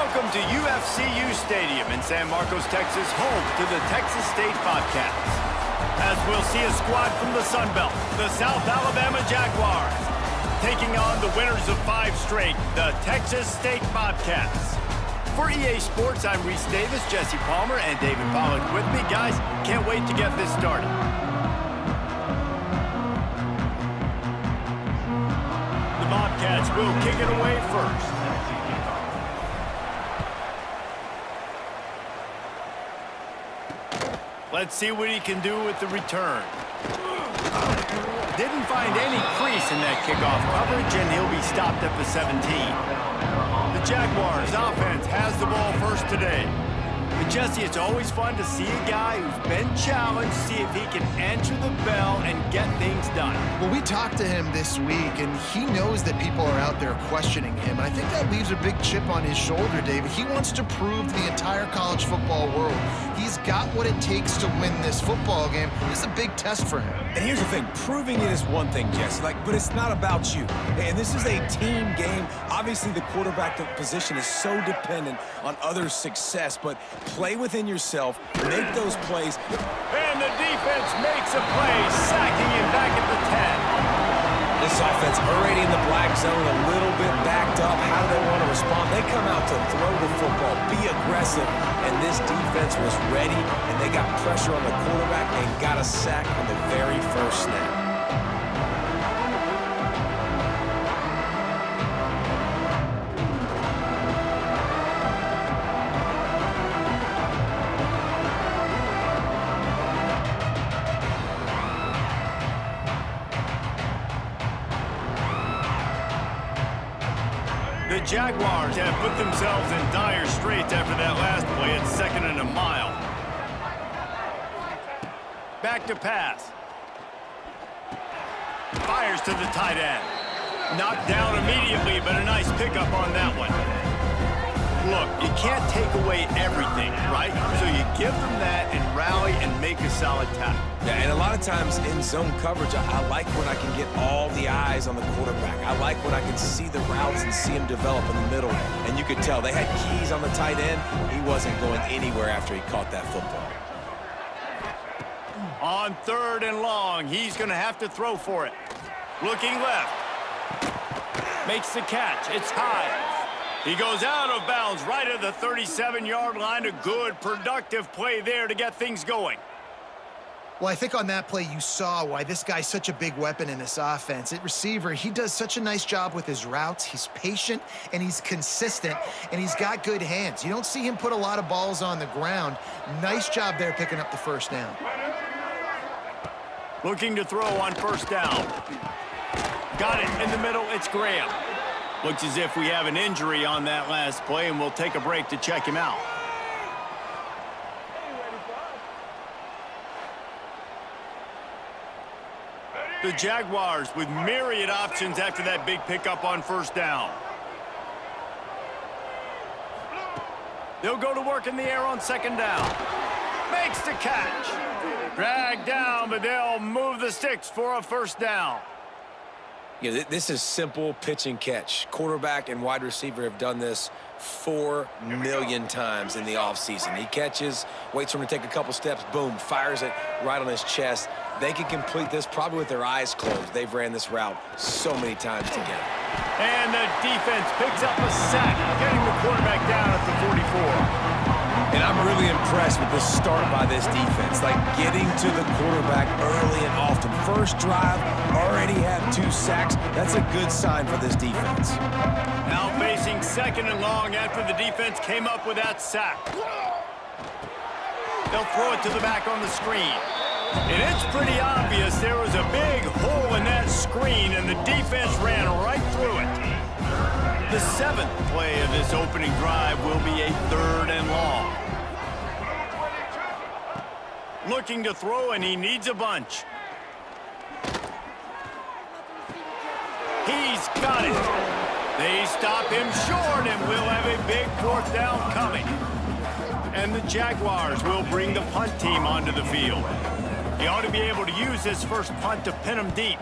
Welcome to UFCU Stadium in San Marcos, Texas, home to the Texas State Bobcats. As we'll see a squad from the Sun Belt, the South Alabama Jaguars, taking on the winners of 5 straight, the Texas State Bobcats. For EA Sports, I'm Reese Davis, Jesse Palmer, and David Pollack with me. Guys, can't wait to get this started. The Bobcats will kick it away first. Let's see what he can do with the return. Didn't find any crease in that kickoff coverage, and he'll be stopped at the 17. The Jaguars' offense has the ball first today. But Jesse, it's always fun to see a guy who's been challenged, see if he can answer the bell and get things done. Well, we talked to him this week, and he knows that people are out there questioning him. And I think that leaves a big chip on his shoulder, David. He wants to prove to the entire college football world he's got what it takes to win this football game. This is a big test for him. And here's the thing, proving it is one thing, Jesse, but it's not about you. And this is a team game. Obviously, the quarterback position is so dependent on others' success, but play within yourself, make those plays. And the defense makes a play, sacking him back at the 10. This offense already in the black zone, a little bit backed up. How do they want to respond? They come out to throw the football, be aggressive, and this defense was ready, and they got pressure on the quarterback and got a sack on the very first snap. The Jaguars have put themselves in dire straits after that last play at 2nd and a mile. Back to pass. Fires to the tight end. Knocked down immediately, but a nice pickup on that one. Look, you can't take away everything, right? So you give them that and rally and make a solid tackle. Yeah, and a lot of times in zone coverage, I like when I can get all the eyes on the quarterback. I like when I can see the routes and see him develop in the middle. And you could tell they had keys on the tight end. He wasn't going anywhere after he caught that football. On 3rd and long, he's going to have to throw for it. Looking left. Makes the catch. It's high. He goes out of bounds right at the 37-yard line. A good, productive play there to get things going. Well, I think on that play you saw why this guy's such a big weapon in this offense. At receiver, he does such a nice job with his routes. He's patient, and he's consistent, and he's got good hands. You don't see him put a lot of balls on the ground. Nice job there picking up the first down. Looking to throw on 1st down. Got it in the middle. It's Graham. Looks as if we have an injury on that last play, and we'll take a break to check him out. The Jaguars with myriad options after that big pickup on 1st down. They'll go to work in the air on 2nd down. Makes the catch. Dragged down, but they'll move the sticks for a 1st down. Yeah, this is simple pitch and catch. Quarterback and wide receiver have done this 4 million times in the offseason. He catches, waits for him to take a couple steps, boom, fires it right on his chest. They can complete this probably with their eyes closed. They've ran this route so many times together. And the defense picks up a sack, getting the quarterback down at the 44. And I'm really impressed with the start by this defense, like getting to the quarterback early and often. First drive, already have 2 sacks. That's a good sign for this defense. Now facing 2nd and long after the defense came up with that sack. They'll throw it to the back on the screen. And it's pretty obvious there was a big hole in that screen, and the defense ran right through it. The 7th play of this opening drive will be a 3rd and long. Looking to throw, and he needs a bunch. He's got it. They stop him short, and we'll have a big 4th down coming. And the Jaguars will bring the punt team onto the field. He ought to be able to use this first punt to pin him deep.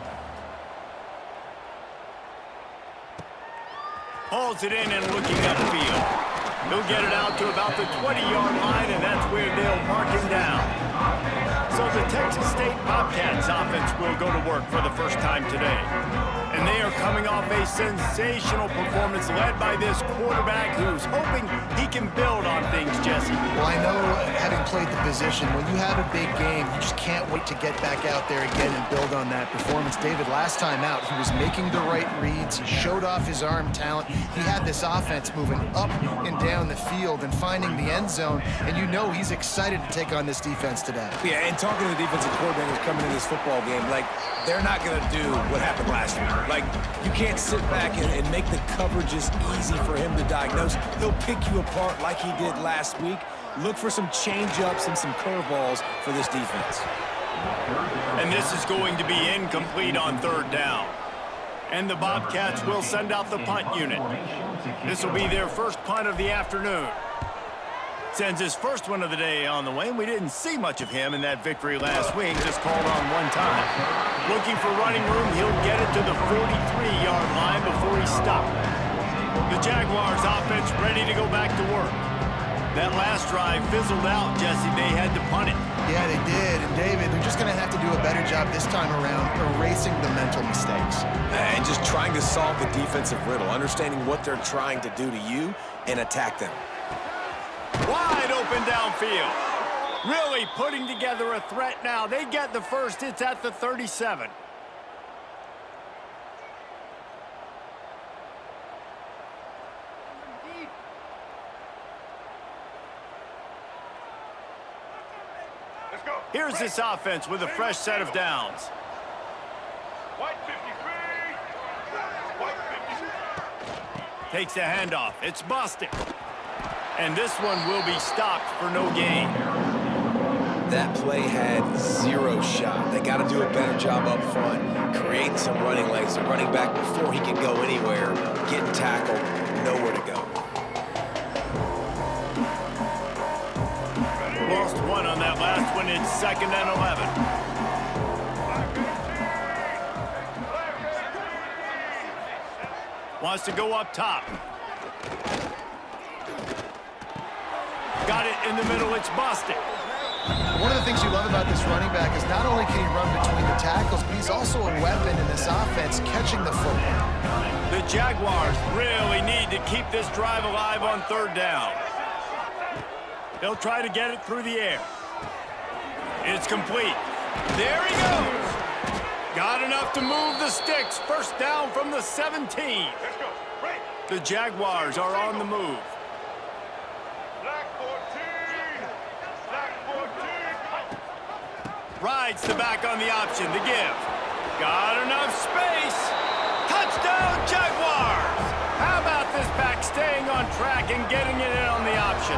Hauls it in and looking upfield. He'll get it out to about the 20-yard line, and that's where they'll mark him down. So the Texas State Bobcats offense will go to work for the first time today. And they are coming off a sensational performance led by this quarterback who's hoping he can build on things, Jesse. Well, I know, having played the position, when you have a big game, you just can't wait to get back out there again and build on that performance. David, last time out, he was making the right reads. He showed off his arm talent. He had this offense moving up and down the field and finding the end zone, and you know he's excited to take on this defense today. Yeah, and talking to the defensive coordinators coming into this football game, like, they're not going to do what happened last week. Like, you can't sit back and make the coverages easy for him to diagnose. He'll pick you apart like he did last week. Look for some change-ups and some curveballs for this defense. And this is going to be incomplete on third down. And the Bobcats will send out the punt unit. This will be their first punt of the afternoon. Sends his first one of the day on the way, and we didn't see much of him in that victory last week, just called on one time. Looking for running room, he'll get it to the 43-yard line before he stopped. The Jaguars offense ready to go back to work. That last drive fizzled out, Jesse. They had to punt it. Yeah, they did. And David, they're just going to have to do a better job this time around erasing the mental mistakes. And just trying to solve the defensive riddle, understanding what they're trying to do to you and attack them. Wide open downfield. Really putting together a threat now. They get the first. It's at the 37. Here's this offense with a fresh set of downs. Takes the handoff. It's busted. And this one will be stopped for no gain. That play had zero shot. They got to do a better job up front, creating some running lanes. The running back, before he can go anywhere, getting tackled, nowhere to go. Lost one on that last one. It's 2nd and 11. Wants to go up top. Got it in the middle. It's busted. One of the things you love about this running back is not only can he run between the tackles, but he's also a weapon in this offense catching the football. The Jaguars really need to keep this drive alive on third down. They'll try to get it through the air. It's complete. There he goes. Got enough to move the sticks. First down from the 17. The Jaguars are on the move. Rides the back on the option. The give. Got enough space. Touchdown, Jaguars! How about this back staying on track and getting it in on the option?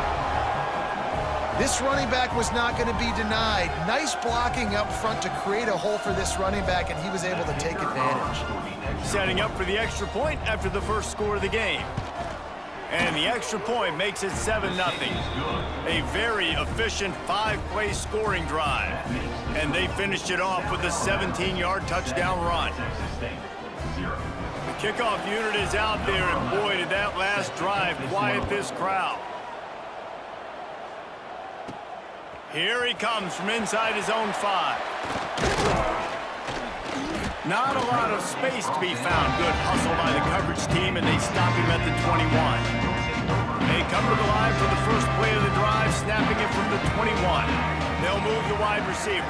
This running back was not going to be denied. Nice blocking up front to create a hole for this running back, and he was able to take advantage. Setting up for the extra point after the first score of the game. And the extra point makes it 7-0. A very efficient 5-play scoring drive. And they finished it off with a 17-yard touchdown run. The kickoff unit is out there, and boy, did that last drive quiet this crowd. Here he comes from inside his own 5. Not a lot of space to be found. Good hustle by the coverage team, and they stop him at the 21. They come to the line for the first play of the drive, snapping it from the 21. They'll move the wide receiver.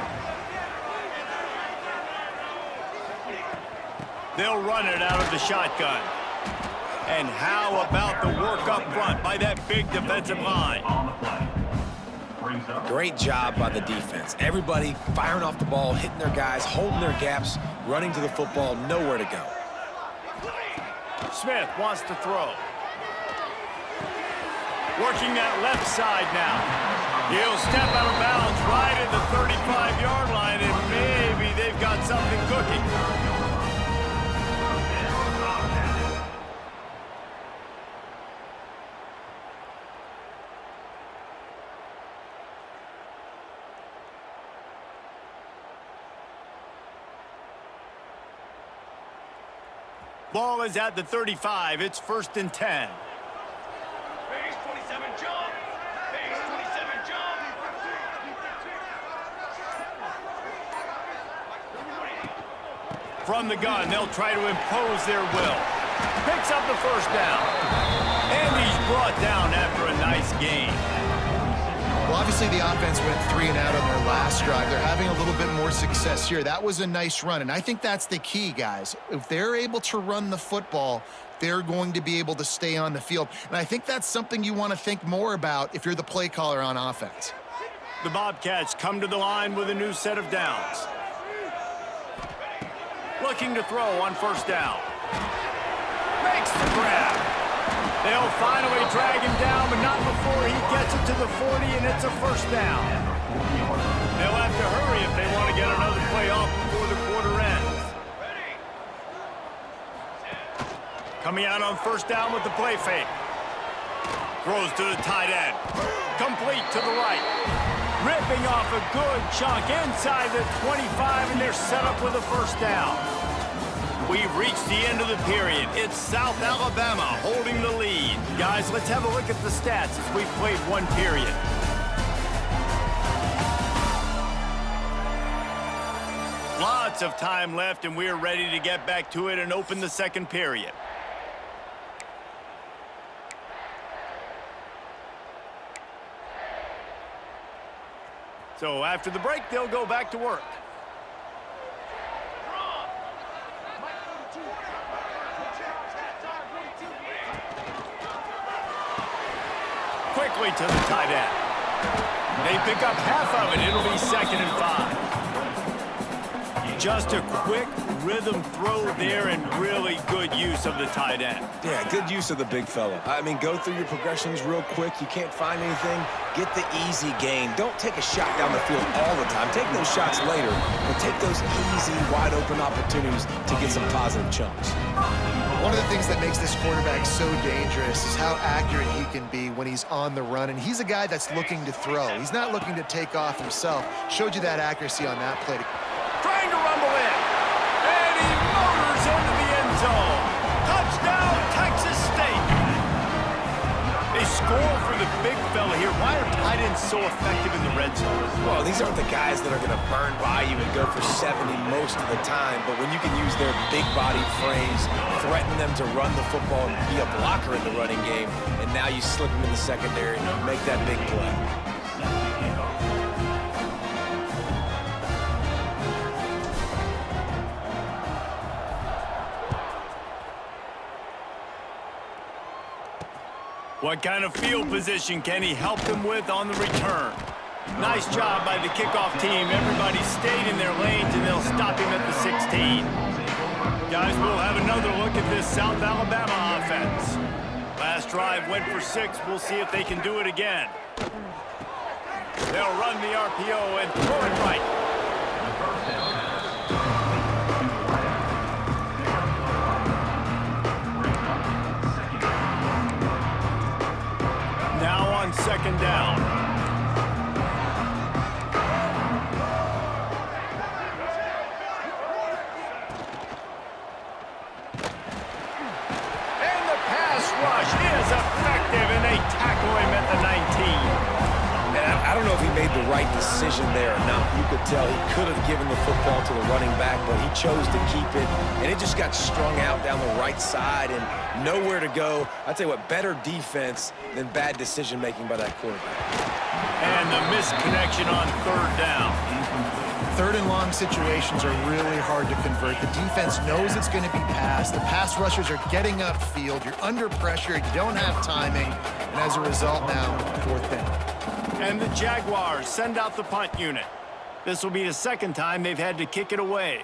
They'll run it out of the shotgun. And how about the work up front by that big defensive line? Great job by the defense. Everybody firing off the ball, hitting their guys, holding their gaps, running to the football, nowhere to go. Smith wants to throw. Working that left side now. He'll step out of bounds right at the 35-yard line, and maybe they've got something cooking. Ball is at the 35. It's 1st and 10. From the gun, they'll try to impose their will. Picks up the first down. And he's brought down after a nice gain. Well, obviously the offense went 3 and out on their last drive. They're having a little bit more success here. That was a nice run, and I think that's the key, guys. If they're able to run the football, they're going to be able to stay on the field. And I think that's something you want to think more about if you're the play caller on offense. The Bobcats come to the line with a new set of downs. Looking to throw on first down. Makes the grab. They'll finally drag him down, but not before he gets it to the 40, and it's a first down. They'll have to hurry if they want to get another play off before the quarter ends. Coming out on first down with the play fake. Throws to the tight end. Complete to the right. Ripping off a good chunk inside the 25, and they're set up with a first down. We've reached the end of the period. It's South Alabama holding the lead. Guys, let's have a look at the stats as we've played one period. Lots of time left, and we're ready to get back to it and open the second period. So after the break, they'll go back to work. Quickly to the tight end. They pick up half of it. It'll be 2nd and 5. Just a quick rhythm throw there and really good use of the tight end. Yeah, good use of the big fella. I mean, go through your progressions real quick. You can't find anything. Get the easy gain. Don't take a shot down the field all the time. Take those shots later, but take those easy, wide-open opportunities to get some positive chunks. One of the things that makes this quarterback so dangerous is how accurate he can be when he's on the run, and he's a guy that's looking to throw. He's not looking to take off himself. Showed you that accuracy on that play. Trying to rumble in, and he motors into the end zone. Touchdown, Texas State. They score for the big fella here. Why are tight ends so effective in the red zone? Well, these aren't the guys that are going to burn by you and go for 70 most of the time, but when you can use their big body frames, threaten them to run the football and be a blocker in the running game, and now you slip them in the secondary and make that big play. What kind of field position can he help them with on the return? Nice job by the kickoff team. Everybody stayed in their lanes, and they'll stop him at the 16. Guys, we'll have another look at this South Alabama offense. Last drive went for 6. We'll see if they can do it again. They'll run the RPO and throw it right. Now on 2nd down. And the pass rush is effective, and they tackle him at the 19. And I don't know if he made the right decision there or not. You could tell he could have given the football to the running back, but he chose to keep it, and it just got strung out down the right side and nowhere to go. I'll tell you what, better defense than bad decision-making by that quarterback. And the misconnection on 3rd down. 3rd and long situations are really hard to convert. The defense knows it's going to be passed. The pass rushers are getting upfield. You're under pressure. You don't have timing. And as a result now, 4th down. And the Jaguars send out the punt unit. This will be the 2nd time they've had to kick it away.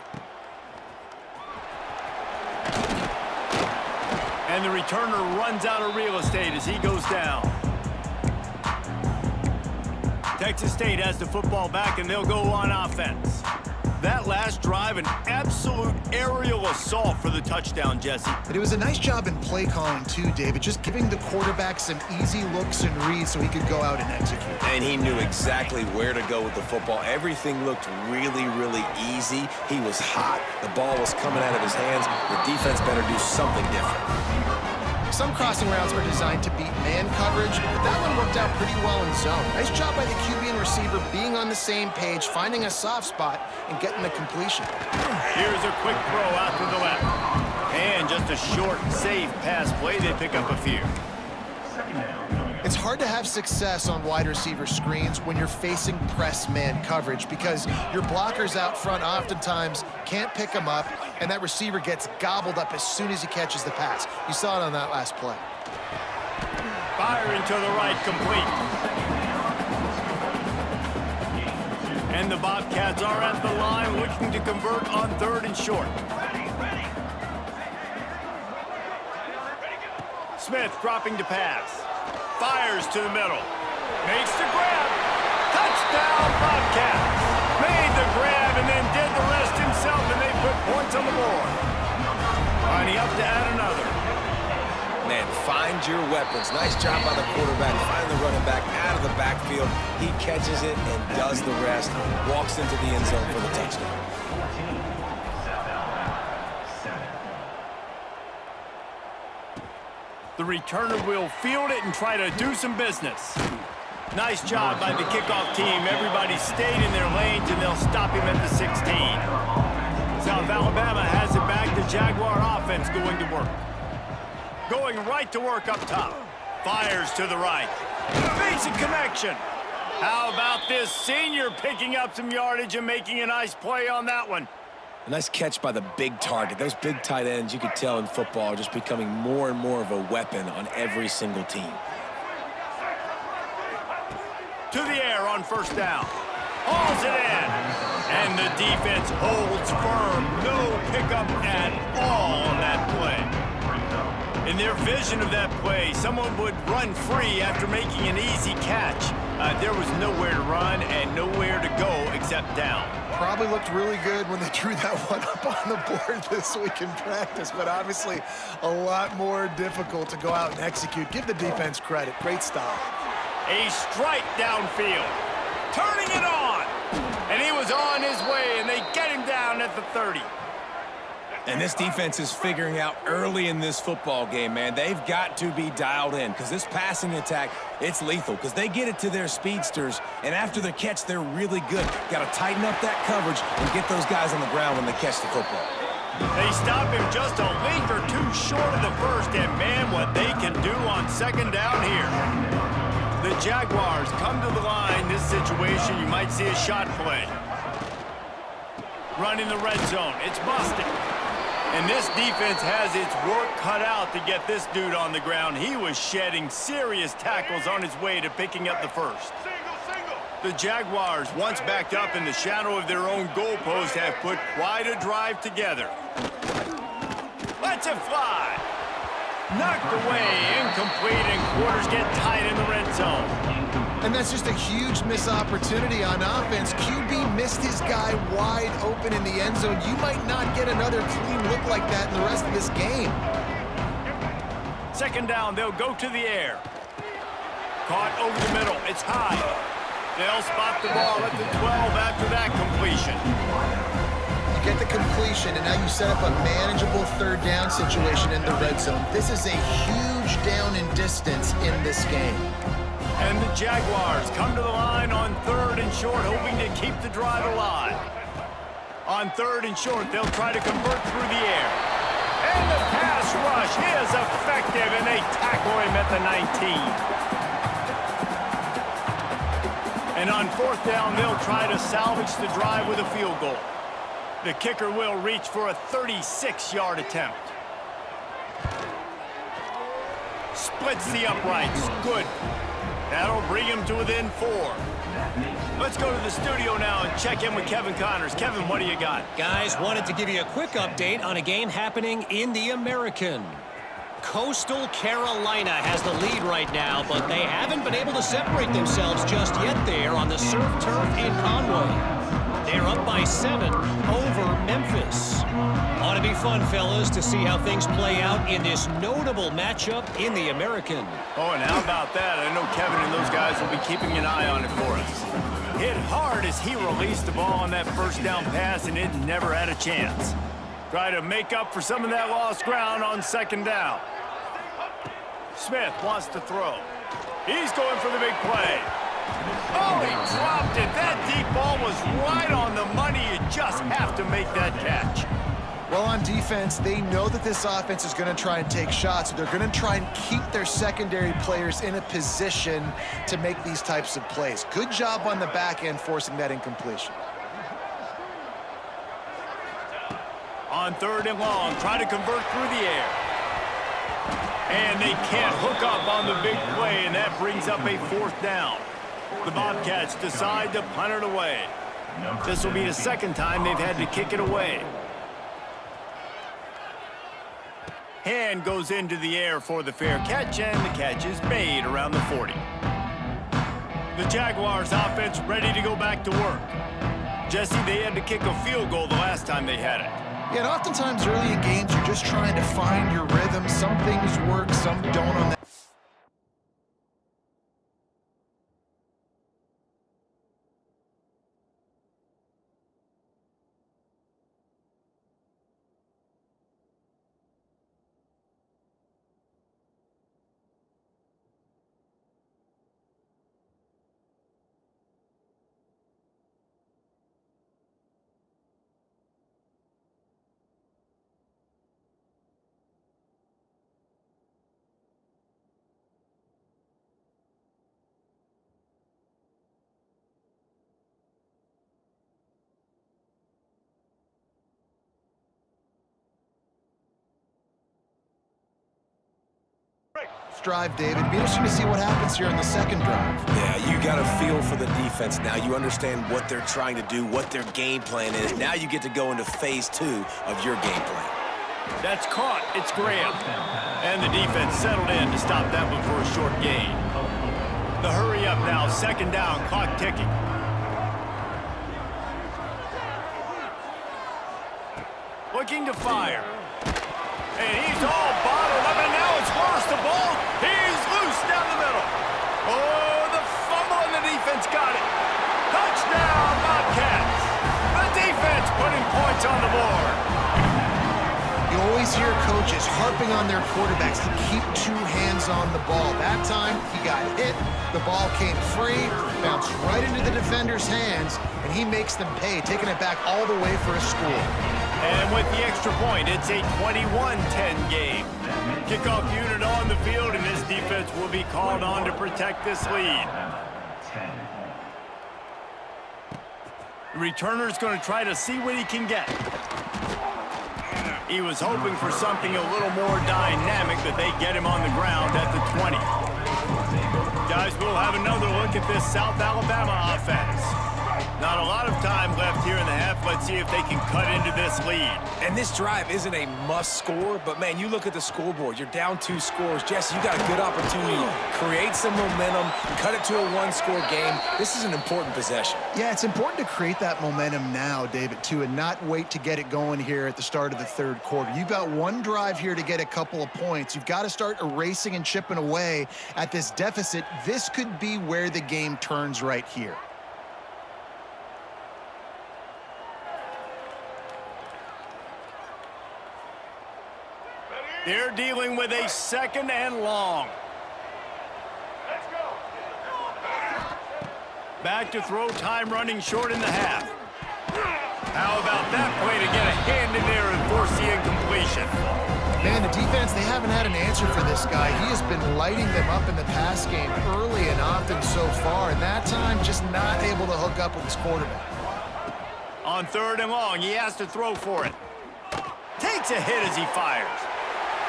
And the returner runs out of real estate as he goes down. Texas State has the football back, and they'll go on offense. That last drive, an absolute aerial assault for the touchdown, Jesse. But it was a nice job in play calling too, David, just giving the quarterback some easy looks and reads so he could go out and execute. And he knew exactly where to go with the football. Everything looked really, really easy. He was hot. The ball was coming out of his hands. The defense better do something different. Some crossing routes are designed to beat man coverage, but that one worked out pretty well in zone. Nice job by the QB and receiver being on the same page, finding a soft spot, and getting the completion. Here's a quick throw out to the left. And just a short, safe pass play. They pick up a few. It's hard to have success on wide receiver screens when you're facing press man coverage because your blockers out front oftentimes can't pick them up, and that receiver gets gobbled up as soon as he catches the pass. You saw it on that last play. Firing to the right, complete. And the Bobcats are at the line looking to convert on 3rd and short. Smith dropping to pass. Fires to the middle. Makes the grab. Touchdown, Bobcats. Made the grab and then did the rest himself, and they put points on the board. Lining up to add another. Man, find your weapons. Nice job by the quarterback. Find the running back out of the backfield. He catches it and does the rest. Walks into the end zone for the touchdown. The returner will field it and try to do some business. Nice job by the kickoff team. Everybody stayed in their lanes, and they'll stop him at the 16. South Alabama has it back. The Jaguar offense going to work. Going right to work up top. Fires to the right. Basic connection. How about this senior picking up some yardage and making a nice play on that one? A nice catch by the big target. Those big tight ends, you could tell in football, are just becoming more and more of a weapon on every single team. To the air on 1st down. Hauls it in. And the defense holds firm. No pickup at all on that play. In their vision of that play, someone would run free after making an easy catch. There was nowhere to run and nowhere to go except down. Probably looked really good when they drew that one up on the board this week in practice, but obviously a lot more difficult to go out and execute. Give the defense credit. Great stop. A strike downfield. Turning it on. And he was on his way, and they get him down at the 30. And this defense is figuring out early in this football game, man. They've got to be dialed in because this passing attack, it's lethal because they get it to their speedsters, and after the catch, they're really good. Got to tighten up that coverage and get those guys on the ground when they catch the football. They stop him just a length or two short of the first, and man, what they can do on 2nd down here. The Jaguars come to the line. This situation, you might see a shot play. Running the red zone. It's busted. And this defense has its work cut out to get this dude on the ground. He was shedding serious tackles on his way to picking up the first. The Jaguars, once backed up in the shadow of their own goalpost, have put quite a drive together. Lets it fly. Knocked away, incomplete, and quarters get tight in the red zone. And that's just a huge missed opportunity on offense. QB missed his guy wide open in the end zone. You might not get another clean look like that in the rest of this game. 2nd down, they'll go to the air. Caught over the middle. It's high. They'll spot the ball at the 12 after that completion. You get the completion, and now you set up a manageable 3rd down situation in the red zone. This is a huge down in distance in this game. And the Jaguars come to the line on 3rd and short, hoping to keep the drive alive. On 3rd and short, they'll try to convert through the air. And the pass rush is effective, and they tackle him at the 19. And on 4th down, they'll try to salvage the drive with a field goal. The kicker will reach for a 36-yard attempt. Splits the uprights. Good. That'll bring him to within 4. Let's go to the studio now and check in with Kevin Connors. Kevin, what do you got? Guys, wanted to give you a quick update on a game happening in the American. Coastal Carolina has the lead right now, but they haven't been able to separate themselves just yet there on the surf turf in Conway. They're up by 7 over Memphis. Ought to be fun, fellas, to see how things play out in this notable matchup in the American. Oh, and how about that? I know Kevin and those guys will be keeping an eye on it for us. Hit hard as he released the ball on that 1st down pass, and it never had a chance. Try to make up for some of that lost ground on 2nd down. Smith wants to throw. He's going for the big play. Oh, he dropped it. That deep ball was right on the money. You just have to make that catch. Well, on defense, they know that this offense is going to try and take shots. So they're going to try and keep their secondary players in a position to make these types of plays. Good job on the back end forcing that incompletion. On 3rd and long, try to convert through the air. And they can't hook up on the big play, and that brings up a 4th down. The Bobcats decide to punt it away. This will be the 2nd time they've had to kick it away. Hand goes into the air for the fair catch, and the catch is made around the 40. The Jaguars offense ready to go back to work. Jesse, they had to kick a field goal the last time they had it. Yeah, and oftentimes early in games, you're just trying to find your rhythm. Some things work, some don't on that. Drive, David. Be interesting to see what happens here in the 2nd drive. Yeah, you got a feel for the defense now. You understand what they're trying to do, what their game plan is. Now you get to go into phase 2 of your game plan. That's caught. It's Graham. And the defense settled in to stop that one for a short gain. The hurry up now, 2nd down, clock ticking. Looking to fire. And he's all bottled up, and now it's worse. The ball, he's loose down the middle. Oh, the fumble, and the defense got it. Touchdown, Bobcats. The defense putting points on the board. You always hear coaches harping on their quarterbacks to keep 2 hands on the ball. That time, he got hit. The ball came free, bounced right into the defender's hands, and he makes them pay, taking it back all the way for a score. And with the extra point, it's a 21-10 game. Kickoff unit on the field, and this defense will be called on to protect this lead. The returner's going to try to see what he can get. He was hoping for something a little more dynamic, but they get him on the ground at the 20. Guys, we'll have another look at this South Alabama offense. Not a lot of time left here in the half. Let's see if they can cut into this lead. And this drive isn't a must score, but man, you look at the scoreboard, you're down 2 scores. Jesse, you got a good opportunity to create some momentum, cut it to a 1-score game. This is an important possession. Yeah, it's important to create that momentum now, David, too, and not wait to get it going here at the start of the 3rd quarter. You've got 1 drive here to get a couple of points. You've got to start erasing and chipping away at this deficit. This could be where the game turns right here. They're dealing with a 2nd and long. Let's go. Back to throw, time running short in the half. How about that play to get a hand in there and force the incompletion? Man, the defense, they haven't had an answer for this guy. He has been lighting them up in the pass game early and often so far, and that time just not able to hook up with his quarterback. On 3rd and long, he has to throw for it. Takes a hit as he fires.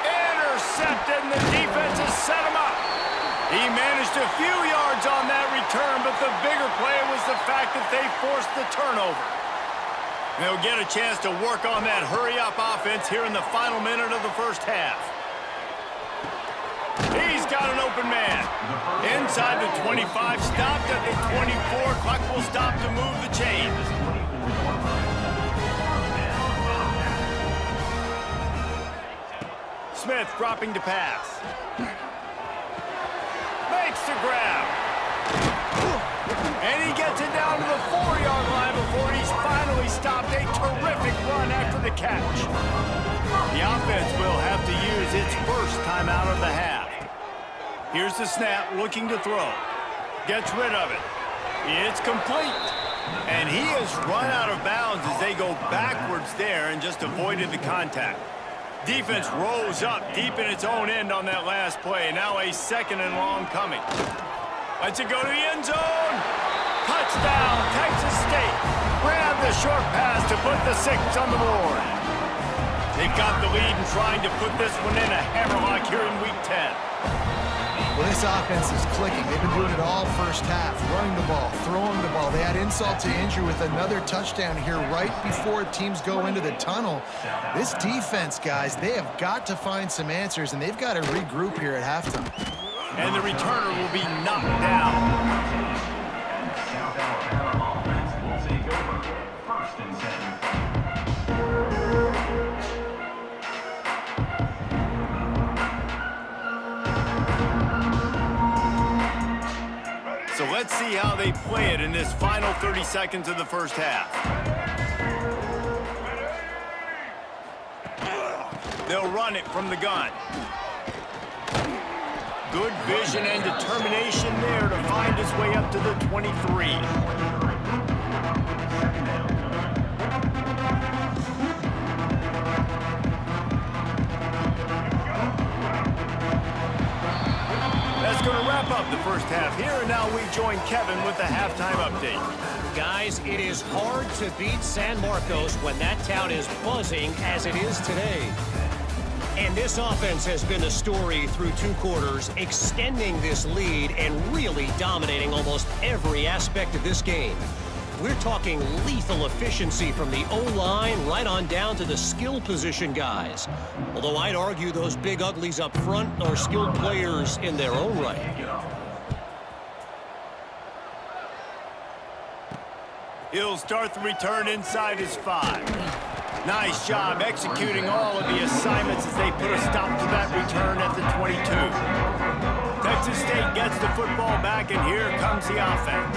Intercepted, and the defense has set him up. He managed a few yards on that return, but the bigger play was the fact that they forced the turnover. They'll get a chance to work on that hurry-up offense here in the final minute of the 1st half. He's got an open man. Inside the 25, stopped at the 24. Clock will stop to move the chains. Smith dropping to pass. Makes the grab. And he gets it down to the 4-yard line before he's finally stopped. A terrific run after the catch. The offense will have to use its first timeout of the half. Here's the snap, looking to throw. Gets rid of it. It's complete. And he has run out of bounds as they go backwards there and just avoided the contact. Defense rose up deep in its own end on that last play. Now a 2nd and long coming. Lets it go to the end zone. Touchdown, Texas State. Grab the short pass to put the 6 on the board. They've got the lead and trying to put this one in a hammerlock here in Week 10. Well, this offense is clicking. They've been doing it all first half, running the ball, throwing the ball. They add insult to injury with another touchdown here right before teams go into the tunnel. This defense, guys, they have got to find some answers, and they've got to regroup here at halftime. And the returner will be knocked down. So let's see how they play it in this final 30 seconds of the first half. They'll run it from the gun. Good vision and determination there to find his way up to the 23. That's going to wrap up the first half here, and now we join Kevin with the halftime update. Guys, it is hard to beat San Marcos when that town is buzzing as it is today. And this offense has been the story through 2 quarters, extending this lead and really dominating almost every aspect of this game. We're talking lethal efficiency from the O-line right on down to the skill position guys. Although I'd argue those big uglies up front are skilled players in their own right. He'll start the return inside his 5. Nice job executing all of the assignments as they put a stop to that return at the 22. Texas State gets the football back, and here comes the offense.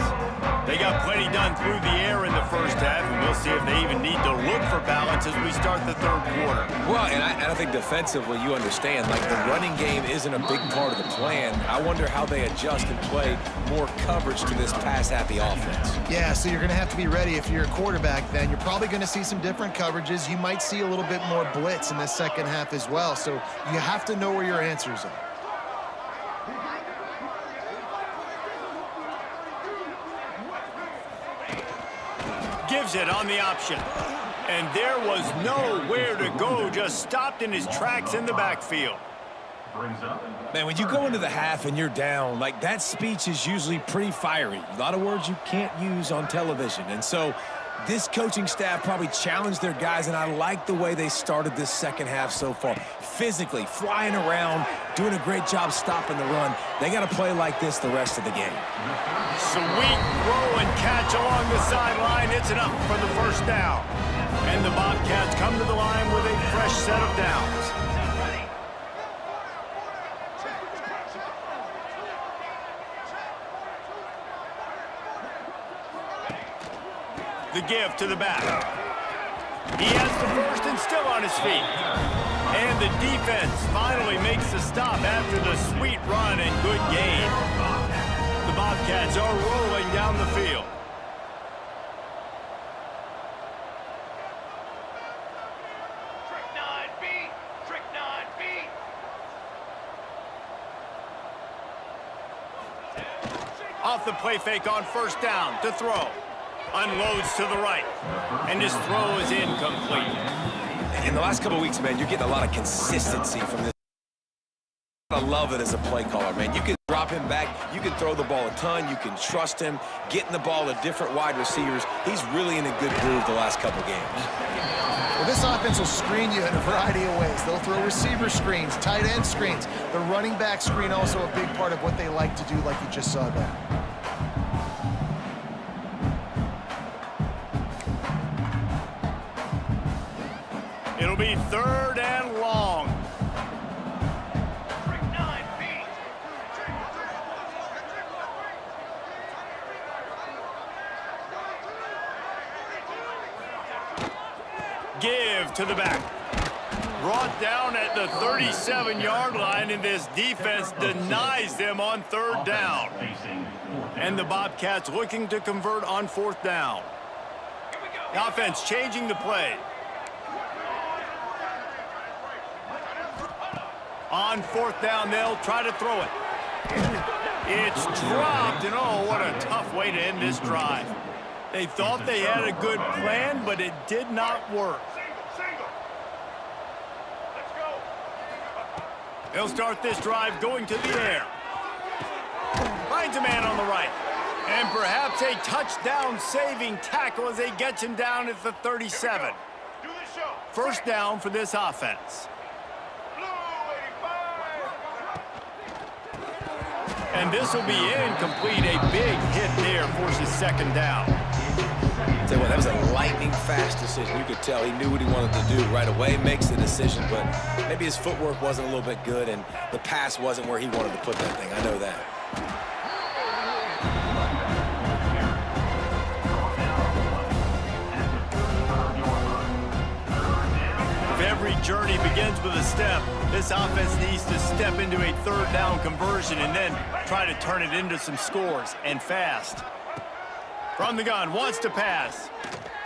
They got plenty done through the air in the first half, and we'll see if they even need to look for balance as we start the 3rd quarter. Well, and I think defensively, you understand, like the running game isn't a big part of the plan. I wonder how they adjust and play more coverage to this pass-happy offense. Yeah, so you're going to have to be ready if you're a quarterback then. You're probably going to see some different coverages. You might see a little bit more blitz in the second half as well, so you have to know where your answers are. Gives it on the option. And there was nowhere to go, just stopped in his tracks in the backfield. Man, when you go into the half and you're down, like that speech is usually pretty fiery. A lot of words you can't use on television. And so this coaching staff probably challenged their guys, and I like the way they started this second half so far. Physically, flying around, doing a great job stopping the run. They got to play like this the rest of the game. Sweet throw and catch along the sideline. It's enough for the first down. And the Bobcats come to the line with a fresh set of downs. The give to the back. He has the first and still on his feet. And the defense finally makes the stop after the sweet run and good gain. The Bobcats are rolling down the field. Trick 9B. Off the play fake on first down to throw. Unloads to the right. And his throw is incomplete. In the last couple of weeks, man, you're getting a lot of consistency from this. I love it as a play caller, man. You can drop him back. You can throw the ball a ton. You can trust him. Getting the ball to different wide receivers. He's really in a good groove the last couple games. Well, this offense will screen you in a variety of ways. They'll throw receiver screens, tight end screens. The running back screen also a big part of what they like to do, like you just saw there. It'll be 3rd and long. Give to the back. Brought down at the 37-yard line, and this defense denies them on third down. And the Bobcats looking to convert on fourth down. The offense changing the play. On fourth down, they'll try to throw it. It's dropped, and oh, what a tough way to end this drive. They thought they had a good plan, but it did not work. They'll start this drive going to the air. Finds a man on the right. And perhaps a touchdown-saving tackle as they get him down at the 37. First down for this offense. And this will be incomplete. A big hit there forces second down. Tell you what, that was a lightning-fast decision. You could tell he knew what he wanted to do right away, makes the decision, but maybe his footwork wasn't a little bit good, and the pass wasn't where he wanted to put that thing. I know that. If every journey begins with a step, this offense needs to step into a third down conversion and then try to turn it into some scores, and fast. From the gun, wants to pass.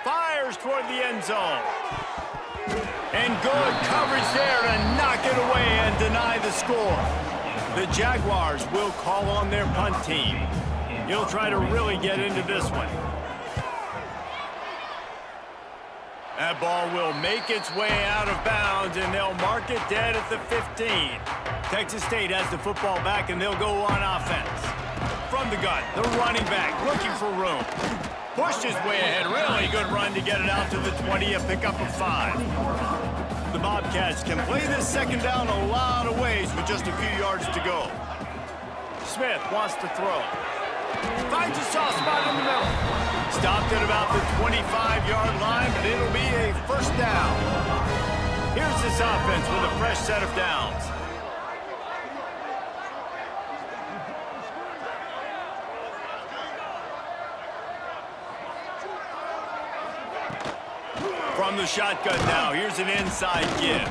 Fires toward the end zone. And good coverage there to knock it away and deny the score. The Jaguars will call on their punt team. He'll try to really get into this one. That ball will make its way out of bounds, and they'll mark it dead at the 15. Texas State has the football back, and they'll go on offense. From the gun, the running back looking for room. Pushed his way ahead. Really good run to get it out to the 20, a pickup of 5. The Bobcats can play this second down a lot of ways with just a few yards to go. Smith wants to throw. Finds a soft spot in the middle. Stopped at about the 25-yard line, but it'll be a first down. Here's this offense with a fresh set of downs. From the shotgun now, here's an inside give.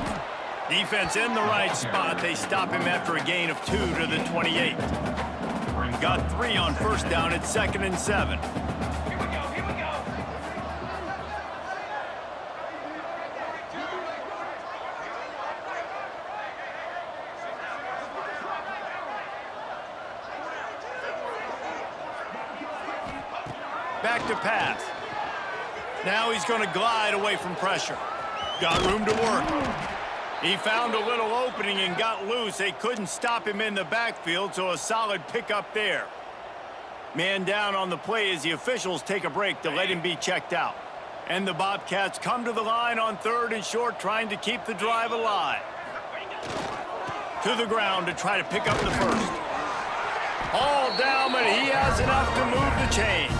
Defense in the right spot. They stop him after a gain of 2 to the 28. Got 3 on first down at 2nd and 7. Back to pass. Now he's going to glide away from pressure. Got room to work. He found a little opening and got loose. They couldn't stop him in the backfield, so a solid pickup there. Man down on the play as the officials take a break to let him be checked out. And the Bobcats come to the line on 3rd and short, trying to keep the drive alive. To the ground to try to pick up the first. All down, but he has enough to move the chains.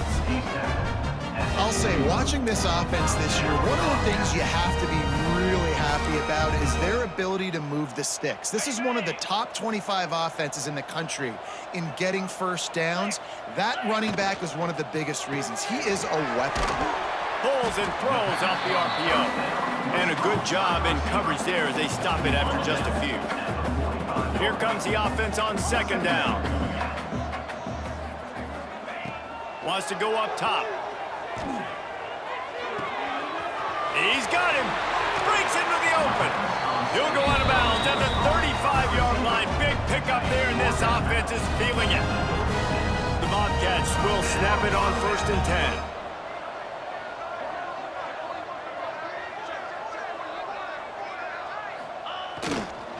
I'll say, watching this offense this year, one of the things you have to be really happy about is their ability to move the sticks. This is one of the top 25 offenses in the country in getting first downs. That running back is one of the biggest reasons. He is a weapon. Pulls and throws off the RPO. And a good job in coverage there as they stop it after just a few. Here comes the offense on 2nd down. Wants to go up top. He's got him. Breaks into the open. He'll go out of bounds at the 35-yard line. Big pickup there, and this offense is feeling it. The Bobcats will snap it on 1st and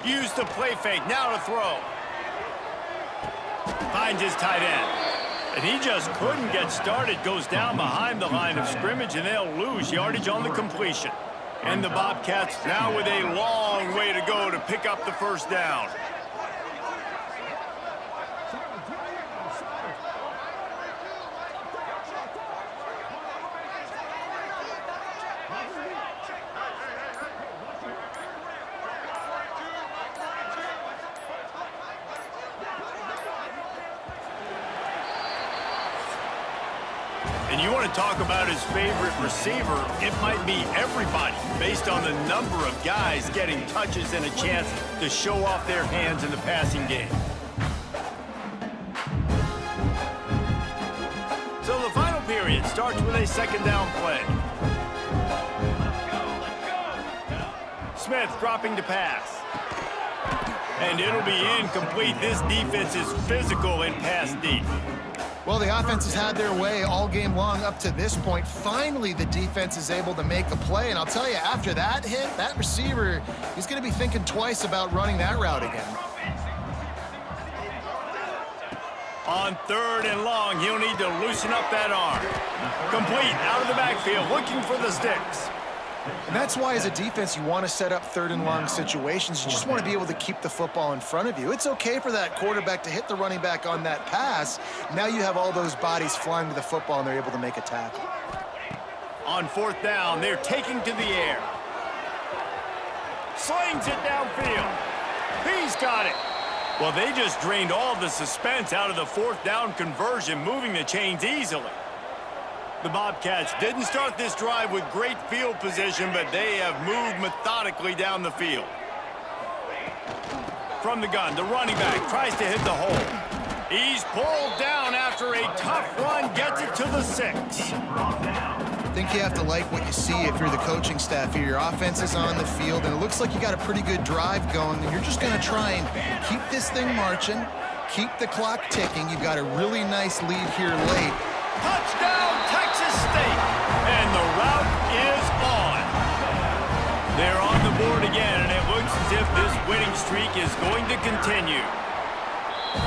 10. Use the play fake. Now to throw. Finds his tight end. And he just couldn't get started. Goes down behind the line of scrimmage, and they'll lose yardage on the completion. And the Bobcats now with a long way to go to pick up the first down. And you want to talk about his favorite receiver, it might be everybody, based on the number of guys getting touches and a chance to show off their hands in the passing game. So the final period starts with a second down play. Smith dropping to pass. And it'll be incomplete. This defense is physical and pass deep. Well, the offense has had their way all game long up to this point. Finally, the defense is able to make a play. And I'll tell you, after that hit, that receiver, he's going to be thinking twice about running that route again. On 3rd and long, he'll need to loosen up that arm. Complete, out of the backfield, looking for the sticks. And that's why, as a defense, you want to set up 3rd and long situations. You just want to be able to keep the football in front of you. It's okay for that quarterback to hit the running back on that pass. Now you have all those bodies flying to the football, and they're able to make a tackle. On 4th down, they're taking to the air. Slings it downfield. He's got it. Well, they just drained all the suspense out of the 4th down conversion, moving the chains easily. The Bobcats didn't start this drive with great field position, but they have moved methodically down the field. From the gun, the running back tries to hit the hole. He's pulled down after a tough run, gets it to the 6. I think you have to like what you see if you're the coaching staff here. Your offense is on the field, and it looks like you got a pretty good drive going, and you're just going to try and keep this thing marching, keep the clock ticking. You've got a really nice lead here late. Touchdown, Texas State! And the route is on. They're on the board again, and it looks as if this winning streak is going to continue.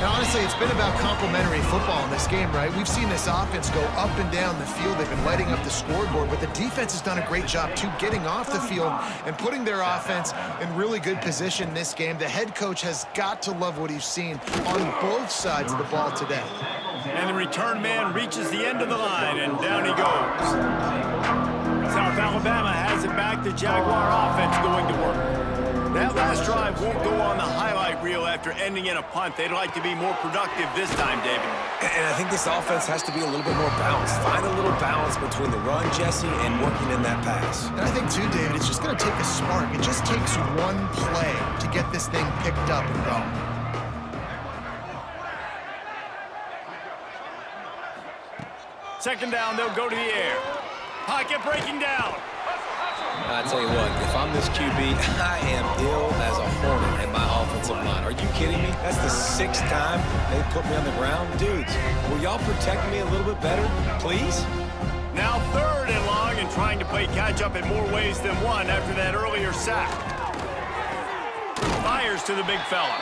Now, honestly, it's been about complementary football in this game, right? We've seen this offense go up and down the field. They've been lighting up the scoreboard, but the defense has done a great job, too, getting off the field and putting their offense in really good position in this game. The head coach has got to love what he's seen on both sides of the ball today. And the return man reaches the end of the line, and down he goes. South Alabama has it back. The Jaguar offense going to work. That last drive won't go on the highlight reel after ending in a punt. They'd like to be more productive this time, David. And I think this offense has to be a little bit more balanced. Find a little balance between the run, Jesse, and working in that pass. And I think, too, David, it's just going to take a spark. It just takes one play to get this thing picked up and going. Second down, they'll go to the air. Pocket breaking down. I tell you what, if I'm this QB, I am ill as a hornet in my offensive line. Are you kidding me? That's the 6th time they put me on the ground. Dudes, will y'all protect me a little bit better, please? Now 3rd and long, and trying to play catch-up in more ways than one after that earlier sack. Fires to the big fella.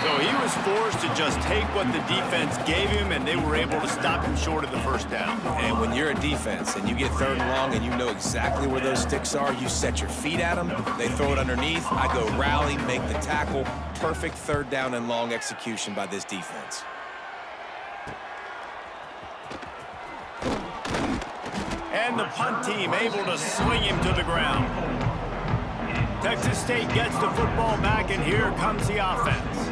So he was forced to just take what the defense gave him, and they were able to stop him short of the 1st down. And when you're a defense and you get 3rd and long and you know exactly where those sticks are, you set your feet at them, they throw it underneath, I go rally, make the tackle. Perfect 3rd down and long execution by this defense. And the punt team able to swing him to the ground. Texas State gets the football back, and here comes the offense.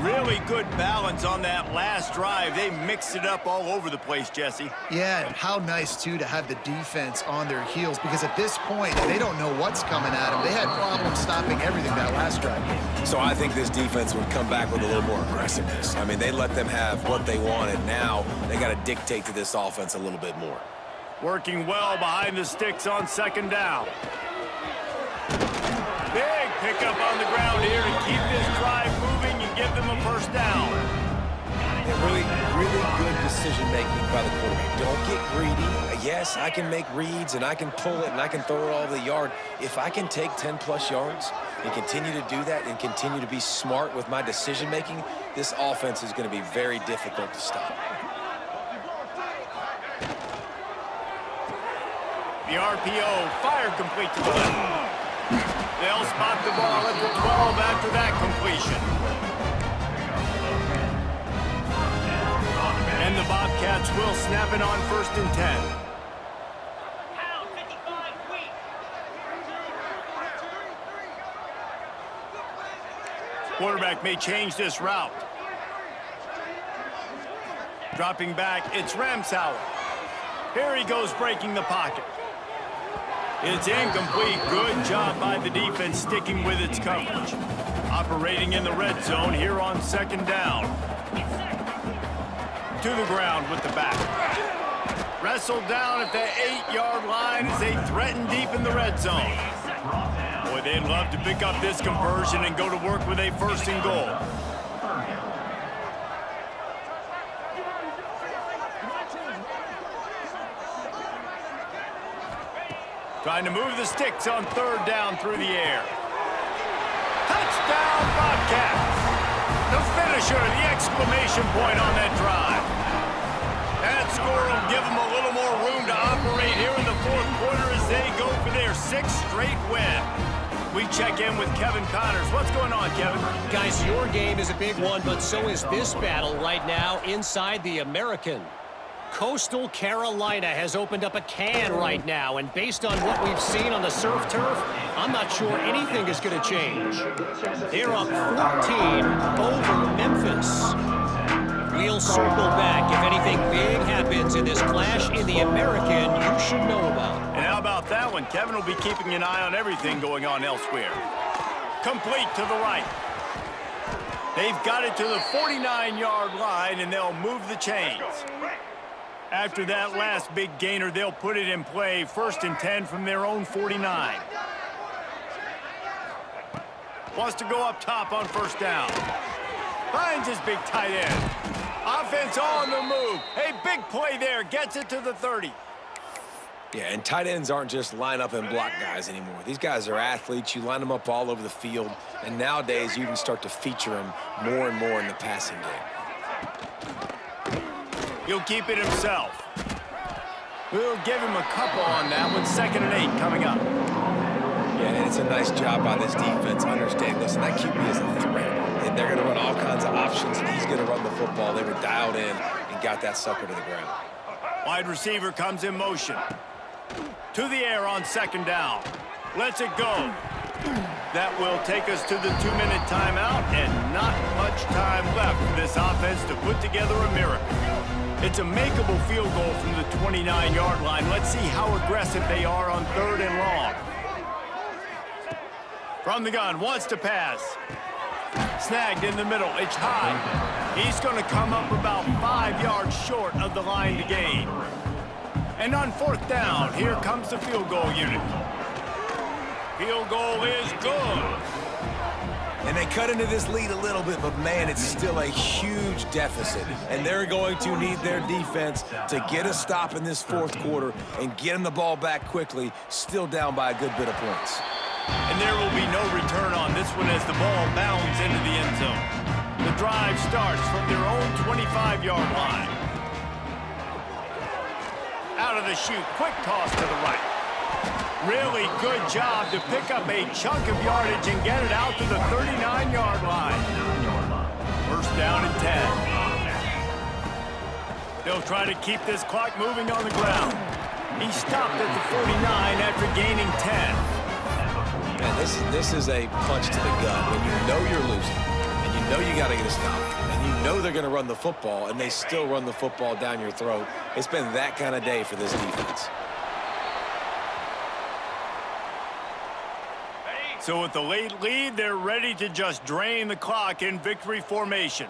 Really good balance on that last drive. They mixed it up all over the place, Jesse. Yeah, and how nice, too, to have the defense on their heels, because at this point, they don't know what's coming at them. They had problems stopping everything that last drive. So I think this defense would come back with a little more aggressiveness. I mean, they let them have what they wanted. Now they got to dictate to this offense a little bit more. Working well behind the sticks on 2nd down. Big pickup on the ground here to keep this drive moving and give them a 1st down. Yeah, really good decision-making by the quarterback. Don't get greedy. Yes, I can make reads, and I can pull it, and I can throw it all over the yard. If I can take 10-plus yards and continue to do that and continue to be smart with my decision-making, this offense is going to be very difficult to stop. The RPO, fire complete to the left. They'll spot the ball at the 12 after that completion. And the Bobcats will snap it on 1st and 10. Quarterback may change this route. Dropping back, it's Ramsauer. Here he goes breaking the pocket. It's incomplete. Good job by the defense sticking with its coverage. Operating in the red zone here on 2nd down. To the ground with the back. Wrestled down at the 8-yard line as they threaten deep in the red zone. Boy, they'd love to pick up this conversion and go to work with a 1st and goal. Trying to move the sticks on 3rd down through the air. Touchdown, Bobcats! The finisher, the exclamation point on that drive. That score will give them a little more room to operate here in the 4th quarter as they go for their 6th straight win. We check in with Kevin Connors. What's going on, Kevin? Guys, your game is a big one, but so is this battle right now inside the American. Coastal Carolina has opened up a can right now, and based on what we've seen on the surf turf, I'm not sure anything is going to change. They're up 14 over Memphis. We'll circle back if anything big happens in this clash in the American you should know about. And how about that one? Kevin will be keeping an eye on everything going on elsewhere. Complete to the right. They've got it to the 49-yard line, and they'll move the chains. After that last big gainer, they'll put it in play. 1st and 10 from their own 49. Wants to go up top on 1st down. Finds his big tight end. Offense on the move. Hey, big play there. Gets it to the 30. Yeah, and tight ends aren't just line up and block guys anymore. These guys are athletes. You line them up all over the field. And nowadays, you can start to feature them more and more in the passing game. He'll keep it himself. We'll give him a couple on that one. 2nd and 8 coming up. Yeah, and it's a nice job by this defense understanding, listen, that QB is a threat. And they're going to run all kinds of options, and he's going to run the football. They were dialed in and got that sucker to the ground. Wide receiver comes in motion. To the air on 2nd down. Lets it go. That will take us to the 2-minute timeout, and not much time left for this offense to put together a miracle. It's a makeable field goal from the 29-yard line. Let's see how aggressive they are on 3rd and long. From the gun, wants to pass. Snagged in the middle, it's high. He's going to come up about 5 yards short of the line to gain. And on 4th down, here comes the field goal unit. Field goal is good. And they cut into this lead a little bit, but, man, it's still a huge deficit. And they're going to need their defense to get a stop in this 4th quarter and get them the ball back quickly, still down by a good bit of points. And there will be no return on this one as the ball bounds into the end zone. The drive starts from their own 25-yard line. Out of the chute, quick toss to the right. Really good job to pick up a chunk of yardage and get it out to the 39-yard line. 1st down and 10. They'll try to keep this clock moving on the ground. He stopped at the 49 after gaining 10. Man, this is a punch to the gut when you know you're losing, and you know you got to get a stop, and you know they're going to run the football, and they still run the football down your throat. It's been that kind of day for this defense. So with the late lead, they're ready to just drain the clock in victory formation.